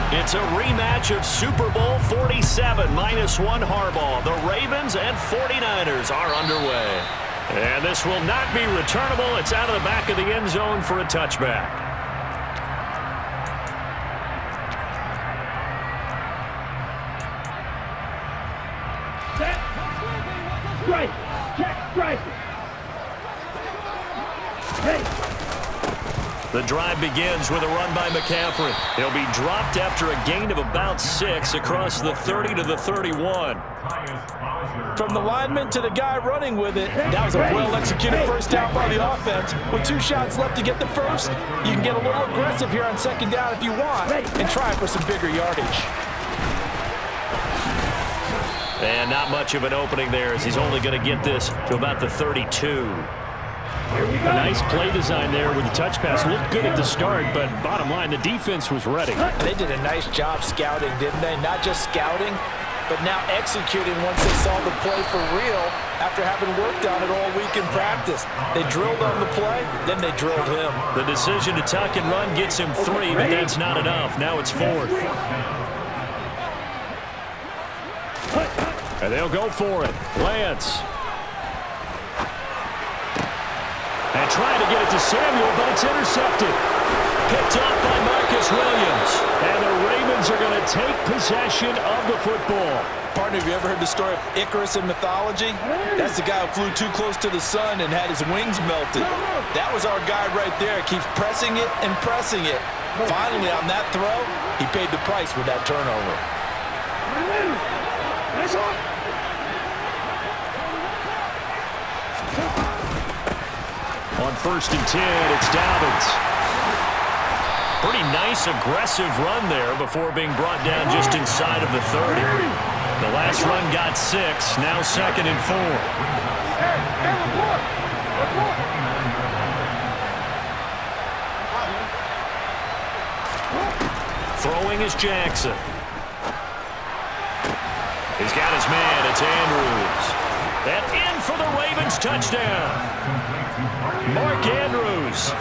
It's a rematch of Super Bowl 47, -1 Harbaugh. The Ravens and 49ers are underway. And this will not be returnable. It's out of the back of the end zone for a touchback. Set. Strike. Check. Strike. Hey. The drive begins with a run by McCaffrey. He'll be dropped after a gain of about 6 across the 30 to the 31. From the lineman to the guy running with it, that was a well-executed first down by the offense. With 2 shots left to get the first, you can get a little aggressive here on second down if you want and try for some bigger yardage. And not much of an opening there as he's only going to get this to about the 32. A nice play design there with the touch pass. Looked good at the start, but bottom line, the defense was ready. They did a nice job scouting, didn't they? Not just scouting, but now executing once they saw the play for real after having worked on it all week in practice. They drilled on the play, then they drilled him. The decision to tuck and run gets him 3, but that's not enough. Now it's 4th. And they'll go for it. Lance. And trying to get it to Samuel, but it's intercepted. Picked off by Marcus Williams. And the Ravens are going to take possession of the football. Partner, have you ever heard the story of Icarus in mythology? That's the guy who flew too close to the sun and had his wings melted. That was our guy right there. Keeps pressing it and pressing it. Finally, on that throw, he paid the price with that turnover. On 1st and 10, it's Dobbins. Pretty nice, aggressive run there before being brought down just inside of the 30. The last run got 6, now 2nd and 4. Throwing is Jackson. He's got his man, it's Andrews. And in for the Ravens touchdown. Mark Andrews,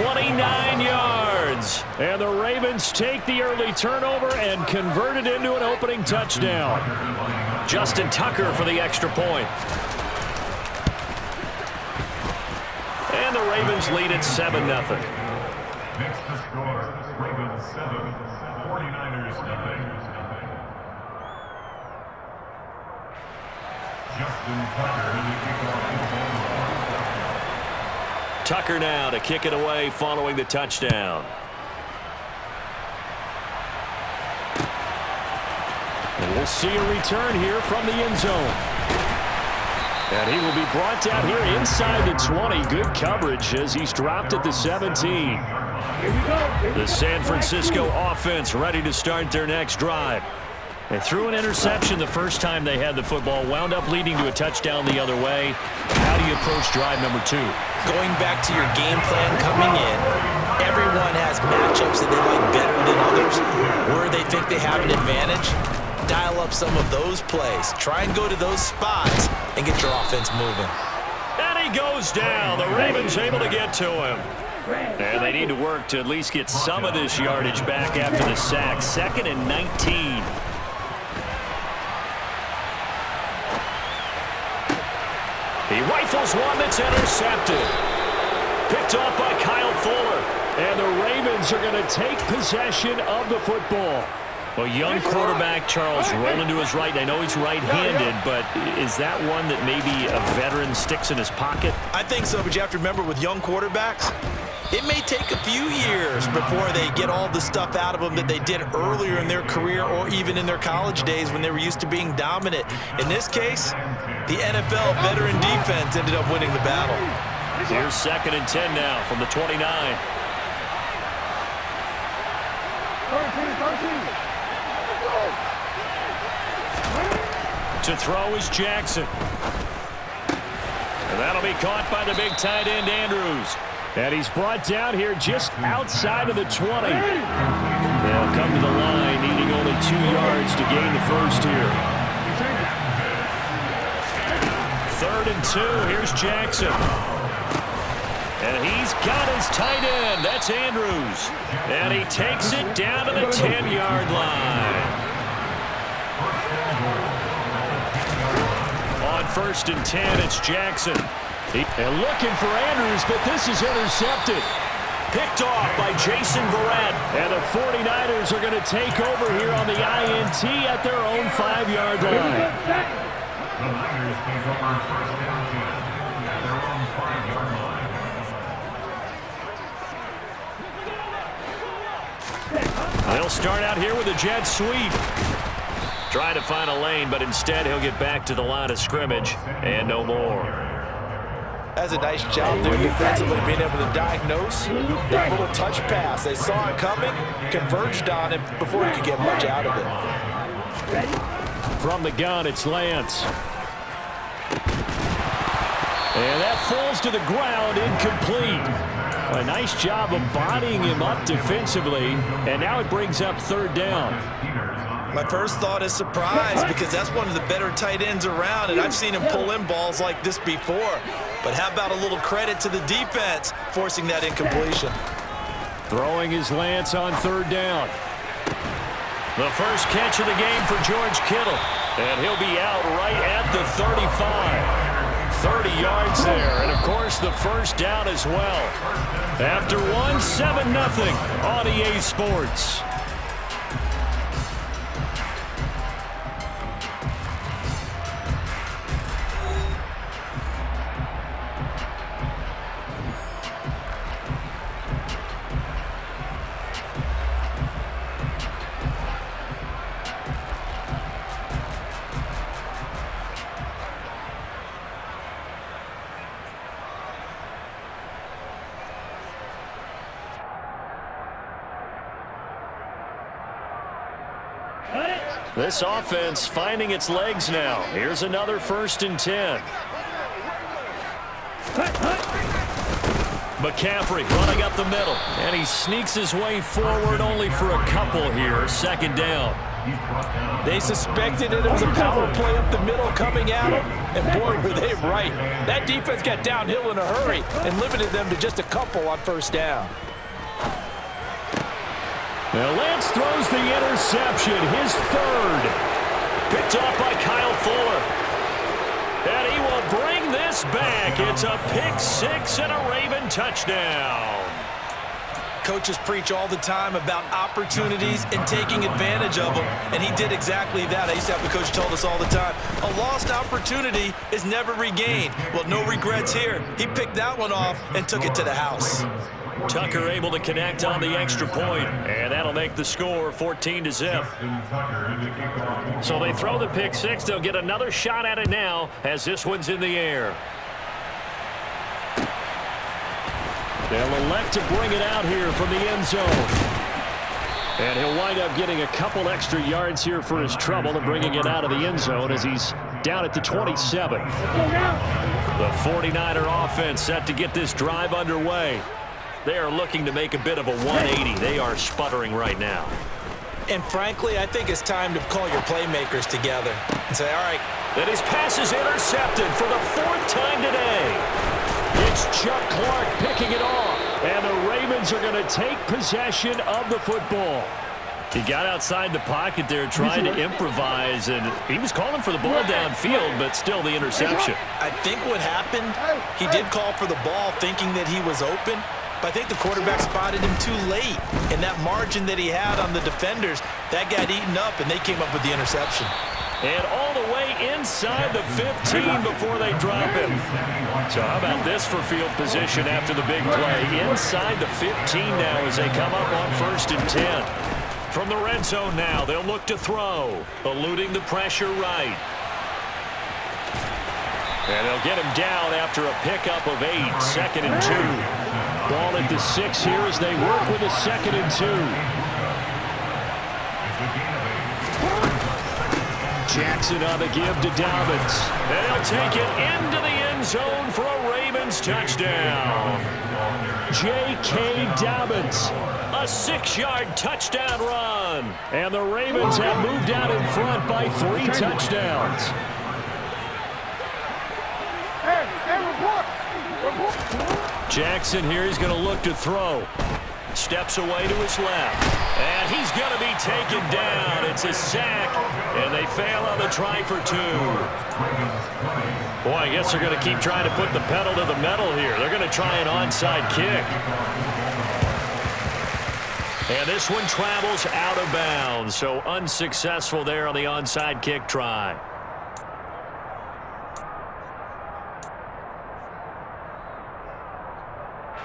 29 yards. And the Ravens take the early turnover and convert it into an opening touchdown. Justin Tucker for the extra point. And the Ravens lead at 7-0. Next to score, Ravens 7, 49ers 0. Justin Tucker in the kickoff. Tucker now to kick it away following the touchdown. And we'll see a return here from the end zone. And he will be brought down here inside the 20. Good coverage as he's dropped at the 17. The San Francisco offense ready to start their next drive. They threw an interception the first time they had the football, wound up leading to a touchdown the other way. How do you approach drive number 2? Going back to your game plan coming in, everyone has matchups that they like better than others, where they think they have an advantage. Dial up some of those plays. Try and go to those spots and get your offense moving. And he goes down. The Ravens able to get to him. And they need to work to at least get some of this yardage back after the sack. 2nd and 19. He rifles one that's intercepted. Picked off by Kyle Fuller. And the Ravens are going to take possession of the football. Well, young quarterback Charles rolling to his right. I know he's right-handed, but is that one that maybe a veteran sticks in his pocket? I think so, but you have to remember with young quarterbacks, it may take a few years before they get all the stuff out of them that they did earlier in their career or even in their college days when they were used to being dominant. In this case, the NFL veteran defense ended up winning the battle. Here's 2nd and 10 now from the 29. 13. To throw is Jackson. And that'll be caught by the big tight end, Andrews. And he's brought down here just outside of the 20. They'll come to the line, needing only 2 yards to gain the first here. 3rd and 2. Here's Jackson. And he's got his tight end. That's Andrews. And he takes it down to the 10-yard line. On 1st and 10, it's Jackson. And looking for Andrews, but this is intercepted. Picked off by Jason Verrett. And the 49ers are going to take over here on the INT at their own 5-yard line. The Niners take over 1st and 10 at their own 5-yard line. They'll start out here with a jet sweep. Trying to find a lane, but instead he'll get back to the line of scrimmage and no more. That's a nice job there defensively, being able to diagnose that little touch pass. They saw it coming, converged on him before he could get much out of it. From the gun, it's Lance. And that falls to the ground, incomplete. A nice job of bodying him up defensively, and now it brings up 3rd down. My first thought is surprise, because that's one of the better tight ends around, and I've seen him pull in balls like this before. But how about a little credit to the defense forcing that incompletion? Throwing his Lance on 3rd down. The first catch of the game for George Kittle. And he'll be out right at the 35. 30 yards there, and of course the first down as well. After one, 7-0 on EA Sports. This offense finding its legs now. Here's another 1st and 10. McCaffrey running up the middle. And he sneaks his way forward only for a couple here. 2nd down. They suspected it was a power play up the middle coming at them. And boy, were they right. That defense got downhill in a hurry and limited them to just a couple on 1st down. Now Lance throws the interception, his 3rd. Picked off by Kyle Fuller. And he will bring this back. It's a pick 6 and a Raven touchdown. Coaches preach all the time about opportunities and taking advantage of them, and he did exactly that. I used to have the coach told us all the time, a lost opportunity is never regained. Well, no regrets here. He picked that one off and took it to the house. Tucker able to connect on the extra point, and that'll make the score 14-0. So they throw the pick 6. They'll get another shot at it now as this one's in the air. They'll elect to bring it out here from the end zone. And he'll wind up getting a couple extra yards here for his trouble and bringing it out of the end zone as he's down at the 27. The 49er offense set to get this drive underway. They are looking to make a bit of a 180. They are sputtering right now. And frankly, I think it's time to call your playmakers together and say, all right. That his pass is intercepted for the 4th time today. It's Chuck Clark picking it off. And the Ravens are going to take possession of the football. He got outside the pocket there trying to improvise, and he was calling for the ball downfield, but still the interception. I think what happened, he did call for the ball thinking that he was open, but I think the quarterback spotted him too late. And that margin that he had on the defenders, that got eaten up, and they came up with the interception. And all the way inside the 15 before they drop him. So how about this for field position after the big play? Inside the 15 now as they come up on 1st and 10. From the red zone now, they'll look to throw, eluding the pressure right. And they'll get him down after a pickup of 8, 2nd and 2. Ball at the 6 here as they work with a 2nd and 2. Jackson on the give to Dobbins. And he'll take it into the end zone for a Ravens touchdown. J.K. Dobbins, a 6-yard touchdown run. And the Ravens have moved out in front by 3 touchdowns. Jackson here is going to look to throw. Steps away to his left. And he's going to be taken down. It's a sack. And they fail on the try for 2. Boy, I guess they're going to keep trying to put the pedal to the metal here. They're going to try an onside kick. And this one travels out of bounds. So unsuccessful there on the onside kick try.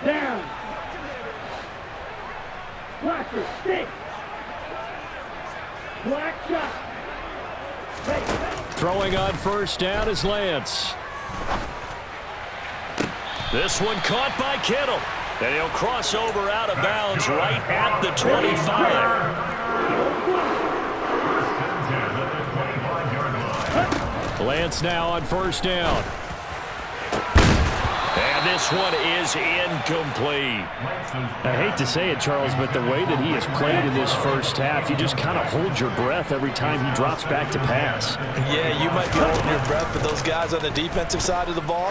Down. Blacker, stick. Black shot. Throwing on first down is Lance. This one caught by Kittle. And he'll cross over out of bounds right at the 25. Lance now on first down. And this one is incomplete. I hate to say it, Charles, but the way that he has played in this first half, you just kind of hold your breath every time he drops back to pass. Yeah, you might be holding your breath, but those guys on the defensive side of the ball,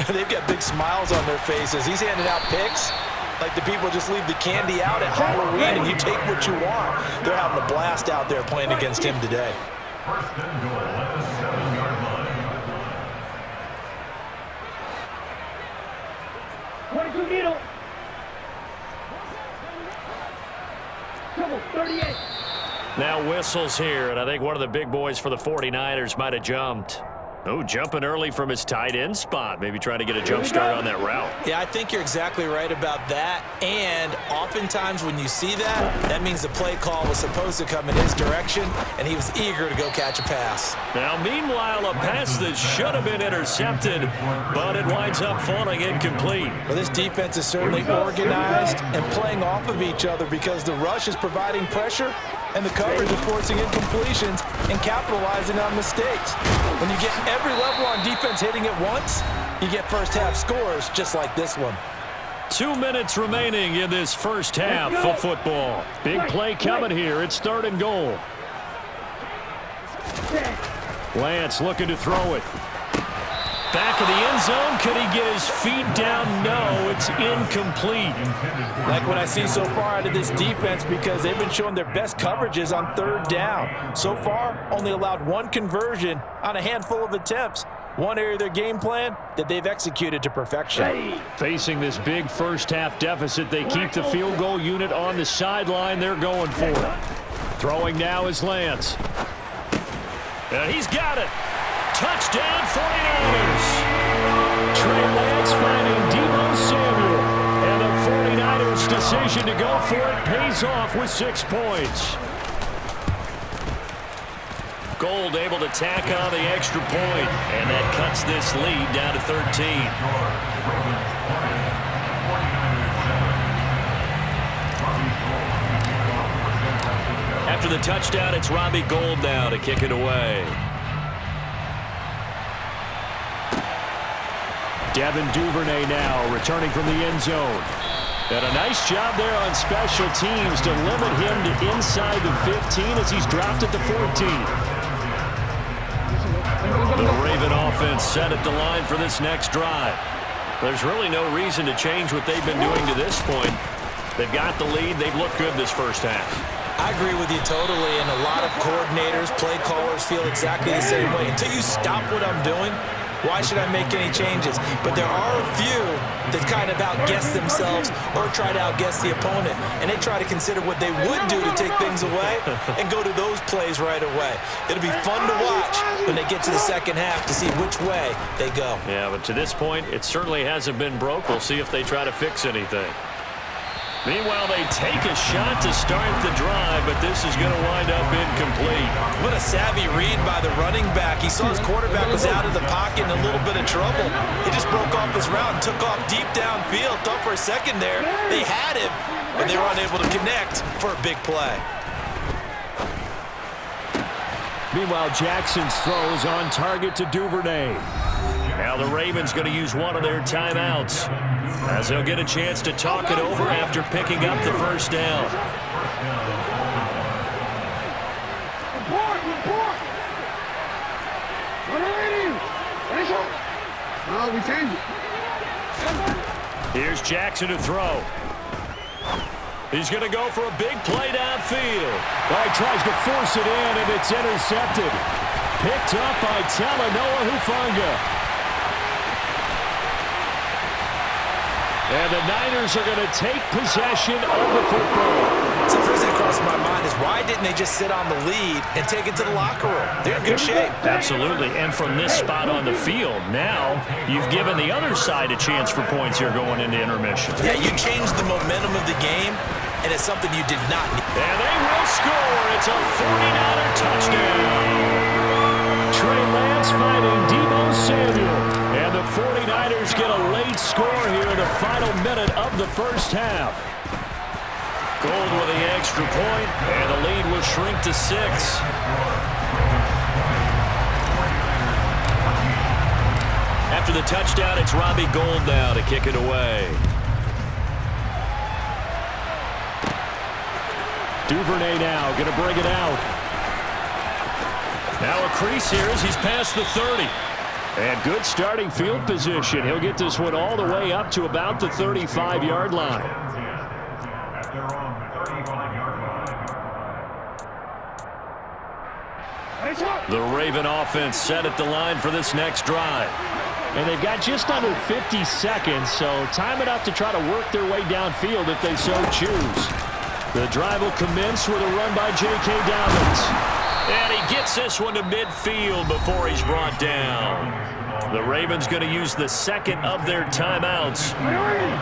they've got big smiles on their faces. He's handing out picks like the people just leave the candy out at Halloween and you take what you want. They're having a blast out there playing against him today. First and goal at the 7-yard line. 22 needle. Double 38. Now whistles here, and I think one of the big boys for the 49ers might have jumped. Oh, jumping early from his tight end spot. Maybe trying to get a jump start on that route. Yeah, I think you're exactly right about that. And oftentimes when you see that, that means the play call was supposed to come in his direction, and he was eager to go catch a pass. Now, meanwhile, a pass that should have been intercepted, but it winds up falling incomplete. Well, this defense is certainly organized and playing off of each other because the rush is providing pressure and the coverage is forcing incompletions and capitalizing on mistakes. When you get every level on defense hitting it once, you get first half scores just like this one. 2 minutes remaining in this first half of football. Big play coming here. It's 3rd and goal. Lance looking to throw it. Back of the end zone. Could he get his feet down? No, it's incomplete. Like what I see so far out of this defense because they've been showing their best coverages on 3rd down. So far, only allowed 1 conversion on a handful of attempts. One area of their game plan that they've executed to perfection. Facing this big first half deficit, they keep the field goal unit on the sideline. They're going for it. Throwing now is Lance. And he's got it. Touchdown 49ers. Trey Lance finding Deebo Samuel. And the 49ers' decision to go for it pays off with 6 points. Gold able to tack on the extra point. And that cuts this lead down to 13. After the touchdown, it's Robbie Gould now to kick it away. Devin Duvernay now returning from the end zone. And a nice job there on special teams to limit him to inside the 15 as he's dropped at the 14. The Raven offense set at the line for this next drive. There's really no reason to change what they've been doing to this point. They've got the lead. They've looked good this first half. I agree with you totally, and a lot of coordinators, play callers feel exactly the same way. Until you stop what I'm doing, why should I make any changes? But there are a few that kind of outguess themselves or try to outguess the opponent, and they try to consider what they would do to take things away and go to those plays right away. It'll be fun to watch when they get to the second half to see which way they go. Yeah, but to this point, it certainly hasn't been broke. We'll see if they try to fix anything. Meanwhile, they take a shot to start the drive, but this is going to wind up incomplete. What a savvy read by the running back. He saw his quarterback was out of the pocket in a little bit of trouble. He just broke off his route and took off deep downfield. Thought for a second there they had him, but they were unable to connect for a big play. Meanwhile, Jackson's throws on target to Duvernay. Now the Ravens going to use one of their timeouts as they'll get a chance to talk it over after picking up the first down. Here's Jackson to throw. He's going to go for a big play downfield. Oh, he tries to force it in, and it's intercepted. Picked up by Talanoa Hufanga. And the Niners are going to take possession of the football. So the first thing that crossed my mind is why didn't they just sit on the lead and take it to the locker room? They're in good shape. Absolutely. And from this spot on the field, now you've given the other side a chance for points here going into intermission. Yeah, you changed the momentum of the game, and it's something you did not need. And they will score. It's a 49er touchdown. Trey Lance finding Deebo Samuel. And the 49ers get a late score here in the final minute of the first half. Gold with the extra point, and the lead will shrink to 6. After the touchdown, it's Robbie Gould now to kick it away. Duvernay now going to bring it out. Now a crease here as he's past the 30. And good starting field position. He'll get this one all the way up to about the 35-yard line. The Raven offense set at the line for this next drive. And they've got just under 50 seconds, so time enough to try to work their way downfield if they so choose. The drive will commence with a run by J.K. Dobbins. And he gets this one to midfield before he's brought down. The Ravens going to use the second of their timeouts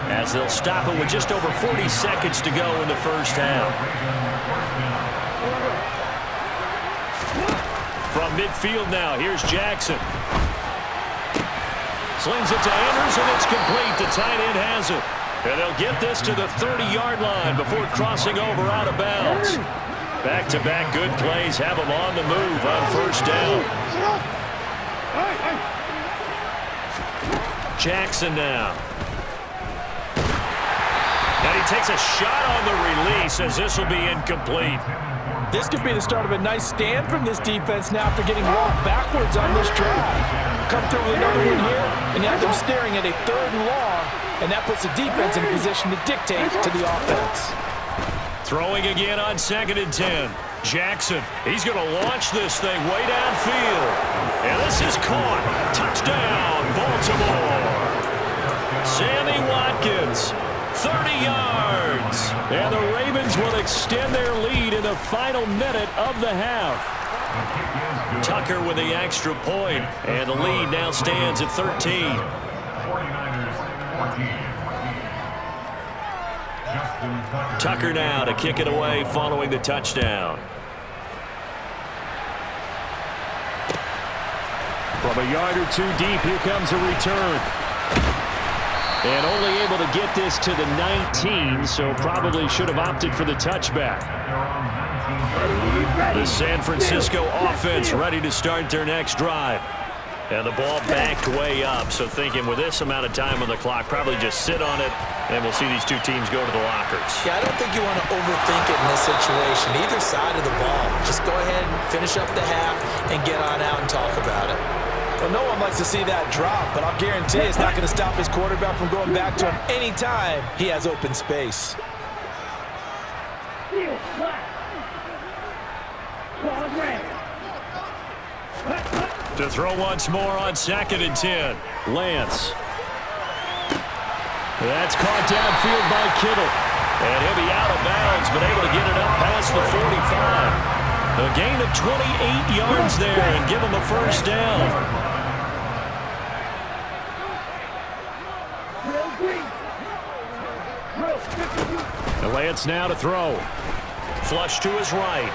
as they'll stop it with just over 40 seconds to go in the first half. From midfield now, here's Jackson. Slings it to Andrews, and it's complete. The tight end has it. And they'll get this to the 30-yard line before crossing over out of bounds. Back-to-back good plays have them on the move on first down. Jackson now. And he takes a shot on the release as this will be incomplete. This could be the start of a nice stand from this defense now after getting rolled backwards on this drive. Come through with another one here, and you have them staring at a 3rd and long, and that puts the defense in a position to dictate to the offense. Throwing again on 2nd and 10. Jackson, he's going to launch this thing way downfield. And this is caught. Touchdown, Baltimore. Sammy Watkins, 30 yards. And the Ravens will extend their lead in the final minute of the half. Tucker with the extra point, and the lead now stands at 13. 49ers 14. Tucker now to kick it away following the touchdown. From a yard or two deep, here comes a return. And only able to get this to the 19, so probably should have opted for the touchback. The San Francisco offense ready to start their next drive. And the ball backed way up, so thinking with this amount of time on the clock, probably just sit on it, and we'll see these two teams go to the lockers. Yeah, I don't think you want to overthink it in this situation, either side of the ball. Just go ahead and finish up the half and get on out and talk about it. Well, no one likes to see that drop, but I'll guarantee it's not going to stop his quarterback from going back to him anytime he has open space. To throw once more on 2nd and 10. Lance. That's caught downfield by Kittle. And he'll be out of bounds, but able to get it up past the 45. A gain of 28 yards there and give him a first down. And Lance now to throw. Flush to his right.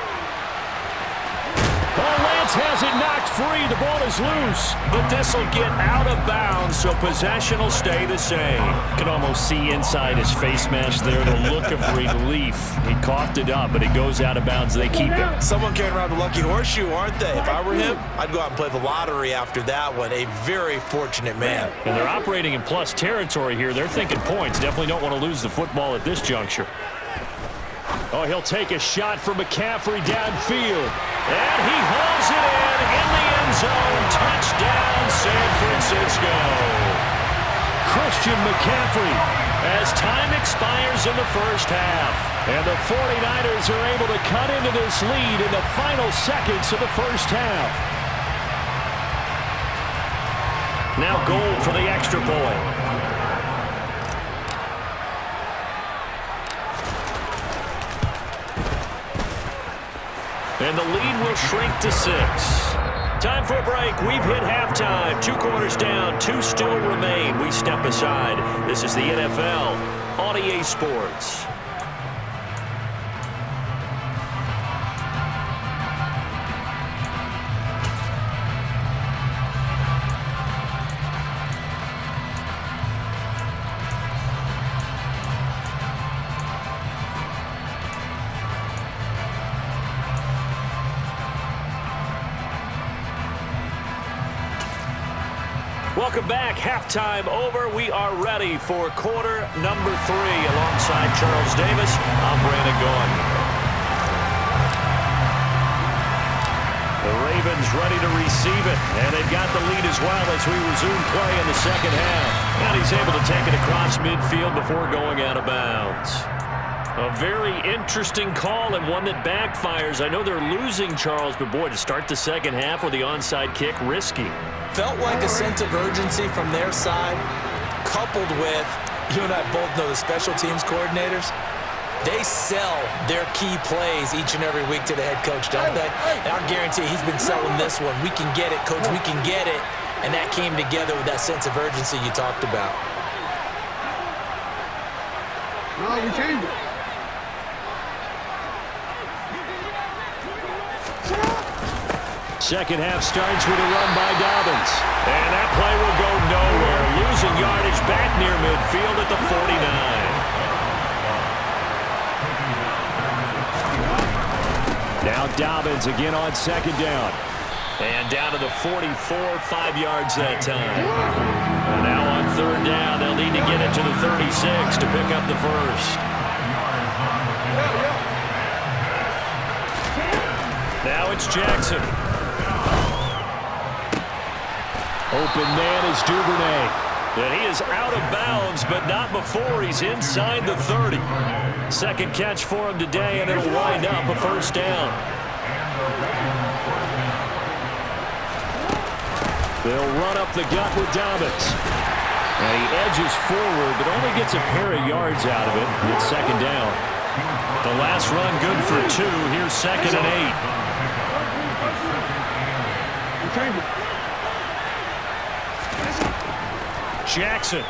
Oh, Lance has it knocked free. The ball is loose. But this will get out of bounds, so possession will stay the same. You can almost see inside his face mask there the look of relief. He coughed it up, but it goes out of bounds. They keep it. Someone carrying around the lucky horseshoe, aren't they? If I were him, I'd go out and play the lottery after that one. A very fortunate man. And they're operating in plus territory here. They're thinking points. Definitely don't want to lose the football at this juncture. Oh, he'll take a shot from McCaffrey downfield. And he hauls it in the end zone. Touchdown, San Francisco. Christian McCaffrey as time expires in the first half. And the 49ers are able to cut into this lead in the final seconds of the first half. Now goal for the extra point. And the lead will shrink to 6. Time for a break. We've hit halftime. 2 quarters down. 2 still remain. We step aside. This is the NFL on EA Sports. Welcome back. Halftime over. We are ready for quarter number 3. Alongside Charles Davis, I'm Brandon Gaughan. The Ravens ready to receive it, and they've got the lead as well as we resume play in the second half. And he's able to take it across midfield before going out of bounds. A very interesting call and one that backfires. I know they're losing, Charles, but boy, to start the second half with the onside kick, risky. Felt like a sense of urgency from their side, coupled with, you and I both know the special teams coordinators, they sell their key plays each and every week to the head coach, don't they? And I'll guarantee he's been selling this one. We can get it, coach, we can get it. And that came together with that sense of urgency you talked about. No, we changed it. Second half starts with a run by Dobbins. And that play will go nowhere. Losing yardage back near midfield at the 49. Now Dobbins again on second down. And down to the 44, 5 yards that time. And now on third down, they'll need to get it to the 36 to pick up the first. Now it's Jackson. Open man is Duvernay. And he is out of bounds, but not before he's inside the 30. Second catch for him today, and it'll wind up a first down. They'll run up the gut with Dobbins. And he edges forward, but only gets a pair of yards out of it. It's second down. The last run good for 2. Here's second and 8. Jackson.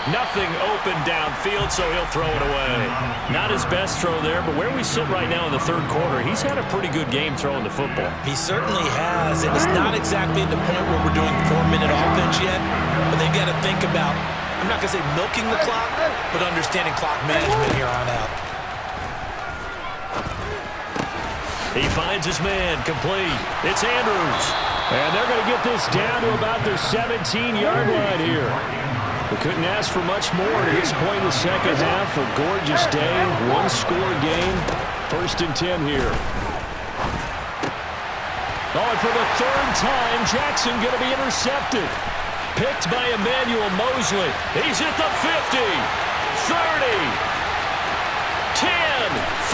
Nothing open downfield, so he'll throw it away. Not his best throw there, but where we sit right now in the third quarter, he's had a pretty good game throwing the football. He certainly has, and it's not exactly at the point where we're doing 4-minute offense yet, but they've got to think about, I'm not going to say milking the clock, but understanding clock management here on out. He finds his man, complete. It's Andrews. And they're going to get this down to about the 17-yard line here. We couldn't ask for much more at this point in the second half. A gorgeous day, one-score game. First and 10 here. Oh, and for the third time, Jackson going to be intercepted. Picked by Emmanuel Mosley. He's at the 50, 30, 10,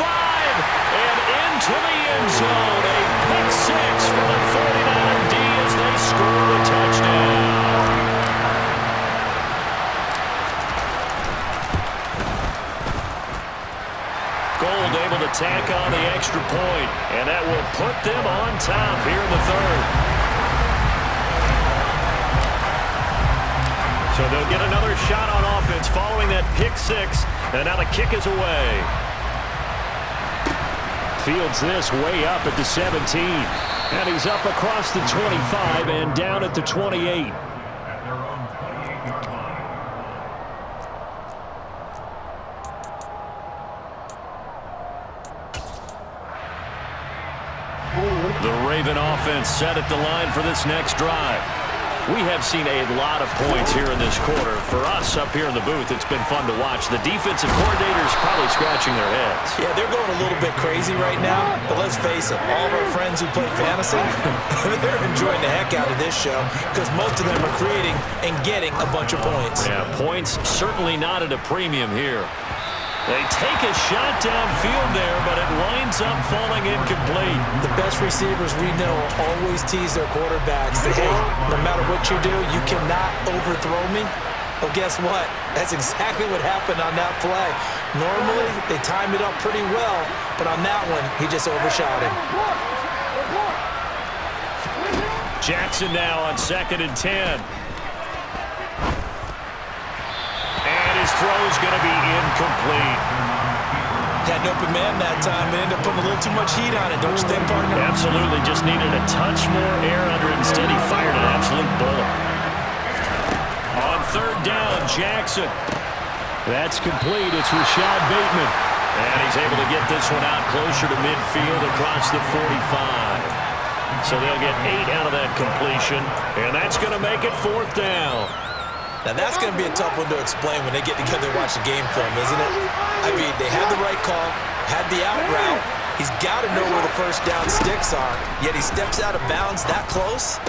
5, and into the end zone. A pick 6 for the 49 D as they score the touchdown. Gold able to tack on the extra point, and that will put them on top here in the third. So they'll get another shot on offense following that pick 6, and now the kick is away. Fields this way up at the 17, and he's up across the 25 and down at the 28. The Raven offense set at the line for this next drive. We have seen a lot of points here in this quarter. For us up here in the booth, it's been fun to watch. The defensive coordinators probably scratching their heads. Yeah, they're going a little bit crazy right now, but let's face it, all of our friends who play fantasy, they're enjoying the heck out of this show because most of them are creating and getting a bunch of points. Yeah, points certainly not at a premium here. They take a shot downfield there, but it winds up falling incomplete. The best receivers we know always tease their quarterbacks. Say, hey, no matter what you do, you cannot overthrow me. Well, guess what? That's exactly what happened on that play. Normally, they time it up pretty well, but on that one, he just overshot him. Jackson now on 2nd and 10. His throw's going to be incomplete. Had an open man that time. They ended up putting a little too much heat on it, don't you think, partner? Absolutely. Just needed a touch more air under it. Instead, he fired an absolute bullet. On 3rd down, Jackson. That's complete. It's Rashad Bateman. And he's able to get this one out closer to midfield across the 45. So they'll get 8 out of that completion. And that's going to make it 4th down. Now, that's going to be a tough one to explain when they get together and watch the game film, isn't it? I mean, they had the right call, had the out route. He's got to know where the first down sticks are, yet he steps out of bounds that close.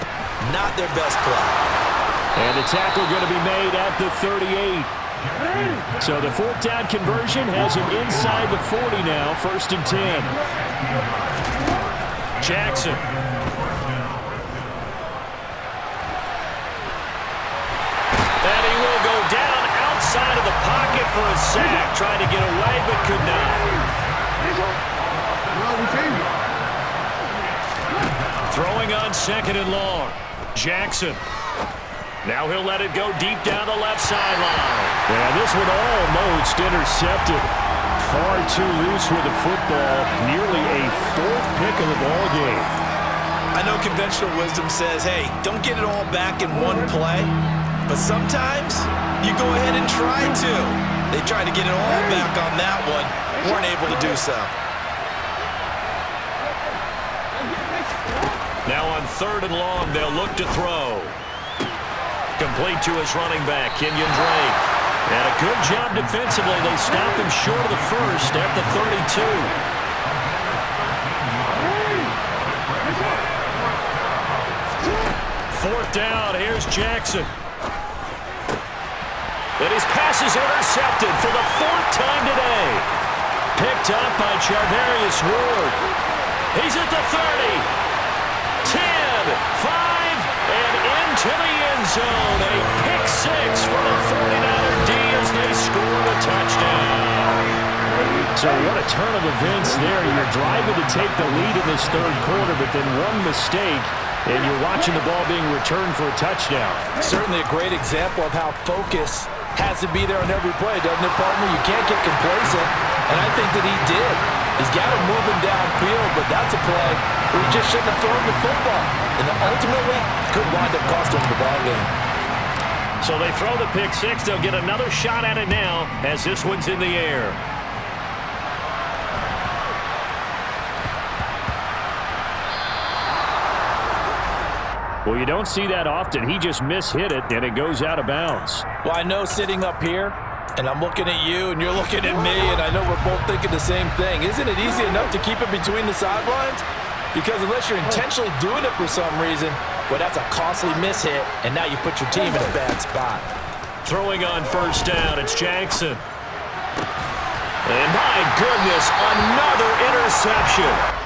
Not their best play. And the tackle going to be made at the 38. So the 4th down conversion has him inside the 40 now, 1st and 10. Jackson. Outside of the pocket for a sack. Tried to get away, but could not. Throwing on 2nd and long. Jackson. Now he'll let it go deep down the left sideline. And this one almost intercepted. Far too loose with the football. Nearly a 4th pick of the ball game. I know conventional wisdom says, hey, don't get it all back in one play. But sometimes you go ahead and try to. They tried to get it all back on that one. Weren't able to do so. Now on 3rd and long, they'll look to throw. Complete to his running back, Kenyon Drake. And a good job defensively. They stopped him short of the first at the 32. 4th down, here's Jackson. And his pass is intercepted for the 4th time today. Picked up by Charvarius Ward. He's at the 30. 10, 5, and into the end zone. A pick 6 for the 49er D as they score a touchdown. So what a turn of events there. You're driving to take the lead in this 3rd quarter, but then one mistake, and you're watching the ball being returned for a touchdown. Certainly a great example of how focus has to be there on every play, doesn't it, partner? You can't get complacent, and I think that he did. He's got to move him downfield, but that's a play where he just shouldn't have thrown the football. And ultimately, could wind up costing him the ball game. So they throw the pick 6. They'll get another shot at it now as this one's in the air. Well, you don't see that often. He just mishit it, and it goes out of bounds. Well, I know sitting up here, and I'm looking at you, and you're looking at me, and I know we're both thinking the same thing. Isn't it easy enough to keep it between the sidelines? Because unless you're intentionally doing it for some reason, well, that's a costly mishit, and now you put your team in a bad spot. Throwing on 1st down, it's Jackson. And my goodness, another interception.